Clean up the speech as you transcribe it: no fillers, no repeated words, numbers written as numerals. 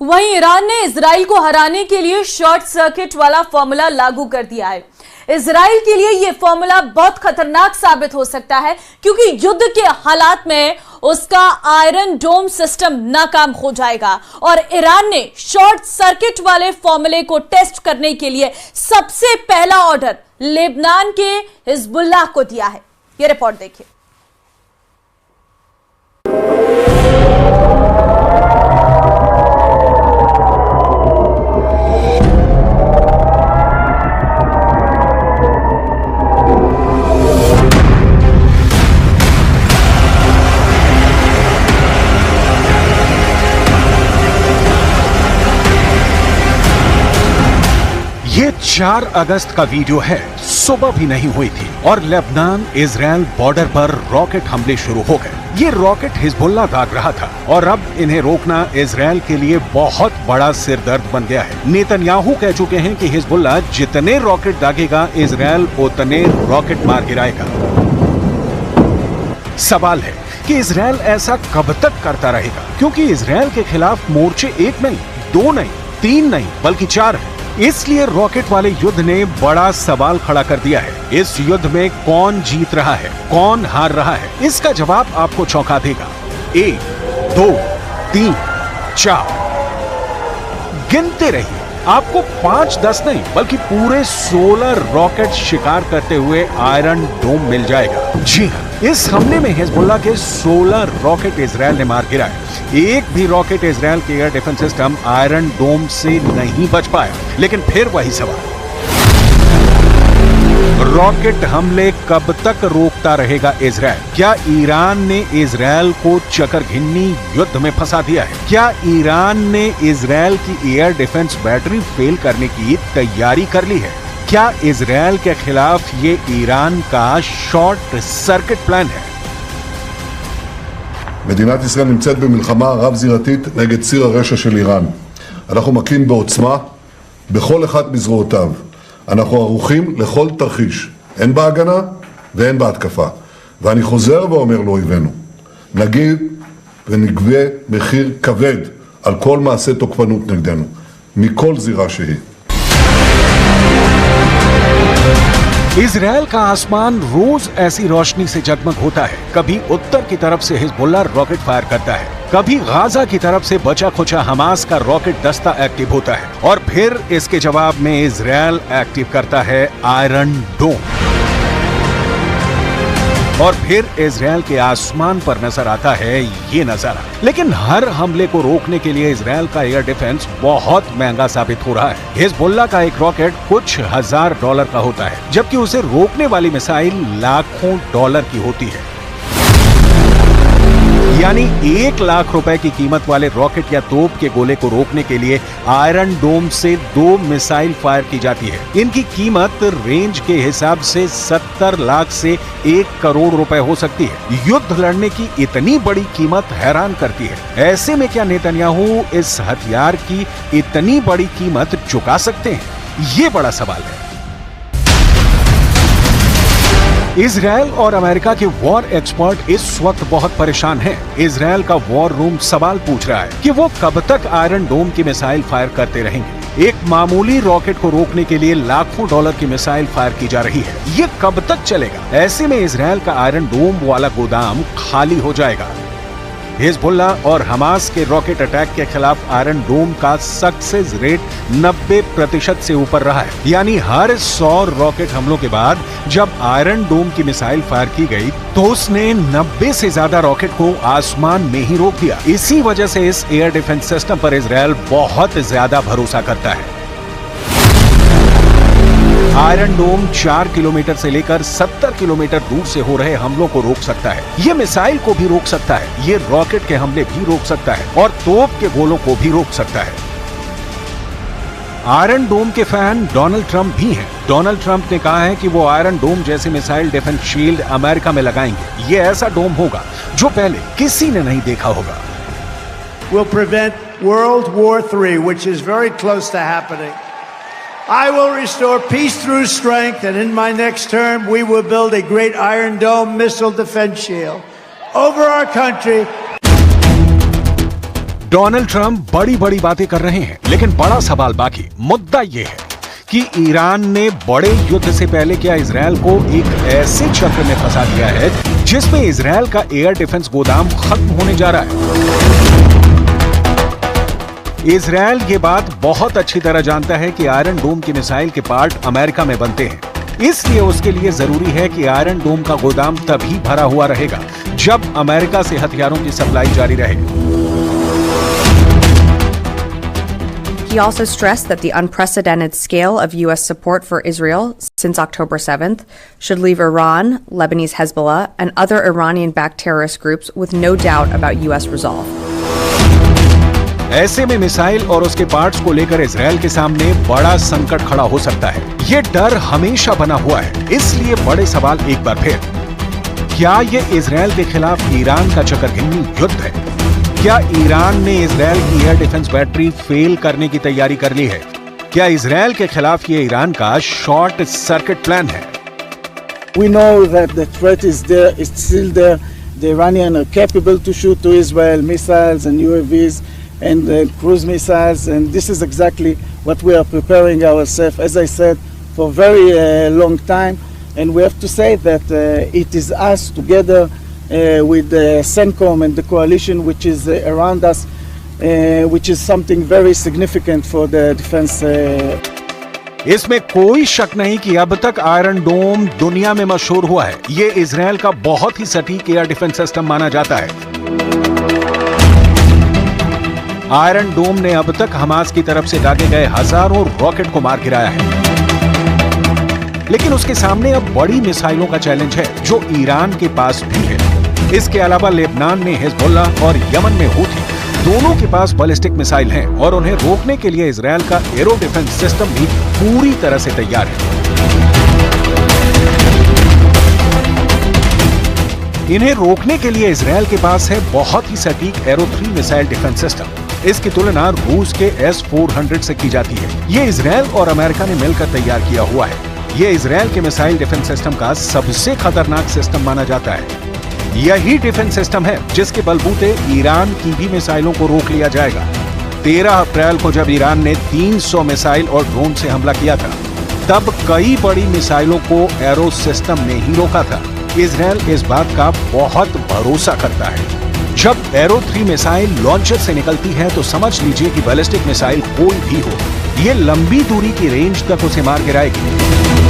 वहीं ईरान ने इजराइल को हराने के लिए शॉर्ट सर्किट वाला फॉर्मूला लागू कर दिया है। इजराइल के लिए यह फॉर्मूला बहुत खतरनाक साबित हो सकता है क्योंकि युद्ध के हालात में उसका आयरन डोम सिस्टम नाकाम हो जाएगा और ईरान ने शॉर्ट सर्किट वाले फॉर्मूले को टेस्ट करने के लिए सबसे पहला ऑर्डर लेबनान के हिजबुल्लाह को दिया है। यह रिपोर्ट देखिए। ये 4 अगस्त का वीडियो है। सुबह भी नहीं हुई थी और लेबनान इजराइल बॉर्डर पर रॉकेट हमले शुरू हो गए। ये रॉकेट हिजबुल्लाह दाग रहा था और अब इन्हें रोकना इजराइल के लिए बहुत बड़ा सिरदर्द बन गया है। नेतन्याहू कह चुके हैं कि हिजबुल्लाह जितने रॉकेट दागेगा इजराइल उतने रॉकेट मार गिराएगा। सवाल है कि इजराइल ऐसा कब तक करता रहेगा, क्योंकि इजराइल के खिलाफ मोर्चे 1 नहीं, 2 नहीं, 3 नहीं बल्कि 4 है। इसलिए रॉकेट वाले युद्ध ने बड़ा सवाल खड़ा कर दिया है। इस युद्ध में कौन जीत रहा है, कौन हार रहा है, इसका जवाब आपको चौंका देगा। 1, 2, 3, 4 गिनते रहिए। आपको 5, 10 नहीं बल्कि पूरे 16 रॉकेट शिकार करते हुए आयरन डोम मिल जाएगा। जी हाँ, इस हमले में हिजबुल्लाह के 16 रॉकेट इजराइल ने मार गिराए। एक भी रॉकेट इजराइल के एयर डिफेंस सिस्टम आयरन डोम से नहीं बच पाया। लेकिन फिर वही सवाल, रॉकेट हमले कब तक रोकता रहेगा इजराइल? क्या ईरान ने इजराइल को चकरघिन्नी युद्ध में फंसा दिया है? क्या ईरान ने इजराइल की एयर डिफेंस बैटरी फेल करने की तैयारी कर ली है? क्या इजराइल के खिलाफ ये ईरान का शॉर्ट सर्किट प्लान है? מדינת ישראל נמצאת במלחמה רב-זירתית נגד ציר הרשע של איראן. אנחנו מכים בעוצמה בכל אחד מזרועותיו. אנחנו ערוכים לכל תרחיש, הן בהגנה והן בהתקפה. ואני חוזר ואומר לאויבינו, נגיד ונגבה מחיר כבד על כל מעשה תוקפנות נגדנו, מכל זירה שהיא. इजराइल का आसमान रोज ऐसी रोशनी से जगमग होता है। कभी उत्तर की तरफ से हिजबुल्लाह रॉकेट फायर करता है, कभी गाजा की तरफ से बचा खुचा हमास का रॉकेट दस्ता एक्टिव होता है और फिर इसके जवाब में इजराइल एक्टिव करता है आयरन डोम। और फिर इजराइल के आसमान पर नजर आता है ये नजारा। लेकिन हर हमले को रोकने के लिए इजराइल का एयर डिफेंस बहुत महंगा साबित हो रहा है। हिजबुल्लाह का एक रॉकेट कुछ $1000 का होता है, जबकि उसे रोकने वाली मिसाइल लाखों डॉलर की होती है। यानी 1 लाख रुपए की कीमत वाले रॉकेट या तोप के गोले को रोकने के लिए आयरन डोम से 2 मिसाइल फायर की जाती है। इनकी कीमत रेंज के हिसाब से 70 लाख से 1 करोड़ रुपए हो सकती है। युद्ध लड़ने की इतनी बड़ी कीमत हैरान करती है। ऐसे में क्या नेतन्याहू इस हथियार की इतनी बड़ी कीमत चुका सकते हैं? ये बड़ा सवाल है। इजराइल और अमेरिका के वॉर एक्सपर्ट इस वक्त बहुत परेशान हैं। इजराइल का वॉर रूम सवाल पूछ रहा है कि वो कब तक आयरन डोम की मिसाइल फायर करते रहेंगे। एक मामूली रॉकेट को रोकने के लिए लाखों डॉलर की मिसाइल फायर की जा रही है। ये कब तक चलेगा? ऐसे में इजराइल का आयरन डोम वाला गोदाम खाली हो जाएगा। हिजबुल्लाह और हमास के रॉकेट अटैक के खिलाफ आयरन डोम का सक्सेस रेट 90% से ऊपर रहा है। यानी हर 100 रॉकेट हमलों के बाद जब आयरन डोम की मिसाइल फायर की गई तो उसने 90 से ज्यादा रॉकेट को आसमान में ही रोक दिया। इसी वजह से इस एयर डिफेंस सिस्टम पर इजराइल बहुत ज्यादा भरोसा करता है। आयरन डोम 4 किलोमीटर से लेकर 70 किलोमीटर दूर से हो रहे हमलों को रोक सकता है। ये मिसाइल को भी रोक सकता है, ये रॉकेट के हमले भी रोक सकता है और तोप के गोलों को भी रोक सकता है। आयरन डोम के फैन डोनाल्ड ट्रंप भी हैं। डोनाल्ड ट्रंप ने कहा है कि वो आयरन डोम जैसे मिसाइल डिफेंस शील्ड अमेरिका में लगाएंगे। ये ऐसा डोम होगा जो पहले किसी ने नहीं देखा होगा। Will prevent World War III, which is very close to happening. I will restore peace through strength, and in my next term, we will build a great Iron Dome missile defense shield over our country. Donald Trump बड़ी बड़ी बातें कर रहे हैं, लेकिन बड़ा सवाल बाकी मुद्दा यह है कि ईरान ने बड़े युद्ध से पहले क्या इजरायल को एक ऐसे चक्र में फंसा दिया है जिसमें इजरायल का एयर डिफेंस गोदाम खत्म होने जा रहा है। इजरायल ये बात बहुत अच्छी तरह जानता है कि आयरन डोम की मिसाइल के पार्ट अमेरिका में बनते हैं, इसलिए उसके लिए जरूरी है कि आयरन डोम का गोदाम तभी भरा हुआ रहेगा जब अमेरिका से हथियारों की सप्लाई जारी रहे। He also stressed that the unprecedented scale of U.S. support for Israel since October 7th should leave Iran, Lebanese Hezbollah, and other Iranian-backed terrorist groups with no doubt about U.S. resolve. ऐसे में missile और उसके parts को लेकर Israel के सामने बड़ा संकट खड़ा हो सकता है। ये डर हमेशा बना हुआ है, इसलिए बड़े सवाल एक बार फिर, क्या ये इजरायल के खिलाफ ईरान का चकरघिन्नी युद्ध है? क्या ईरान ने इजरायल की एयर डिफेंस बैटरी फेल करने की तैयारी कर ली है? क्या इजरायल के खिलाफ ये ईरान का शॉर्ट सर्किट प्लान है? We know that the threat is there, it's still there. The Iranians are capable to shoot to Israel missiles and UAVs and cruise missiles, and this is exactly what we are preparing ourselves, as I said, for a very long time. And we have to say that it is us together with the CENTCOM and the coalition which is around us, which is something very significant for the defense. इसमें कोई शक नहीं कि अब तक iron डोम दुनिया में मशहूर हुआ है। ये इजरायल का बहुत ही सटीक एयर डिफेंस सिस्टम माना जाता है। आयरन डोम ने अब तक हमास की तरफ से दागे गए हजारों रॉकेट को मार गिराया है, लेकिन उसके सामने अब बड़ी मिसाइलों का चैलेंज है जो ईरान के पास भी है। इसके अलावा लेबनान में हिजबुल्ला और यमन में हूथी, दोनों के पास बैलिस्टिक मिसाइल हैं और उन्हें रोकने के लिए इजरायल का एरो डिफेंस सिस्टम भी पूरी तरह से तैयार है। इन्हें रोकने के लिए इजरायल के पास है बहुत ही सटीक एरो 3 मिसाइल डिफेंस सिस्टम। इसकी तुलना रूस के S-400 से की जाती है। ये इजरायल और अमेरिका ने मिलकर तैयार किया हुआ है। ये इजरायल के मिसाइल डिफेंस सिस्टम का सबसे खतरनाक सिस्टम माना जाता है। यही डिफेंस सिस्टम है जिसके बलबूते ईरान की भी मिसाइलों को रोक लिया जाएगा। 13 अप्रैल को जब ईरान ने 300 मिसाइल और ड्रोन से हमला किया था, तब कई बड़ी मिसाइलों को एरो सिस्टम ने ही रोका था। इजरायल इस बात का बहुत भरोसा करता है। जब एरो 3 मिसाइल लॉन्चर से निकलती है तो समझ लीजिए कि बैलिस्टिक मिसाइल कोई भी हो, ये लंबी दूरी की रेंज तक उसे मार गिराएगी।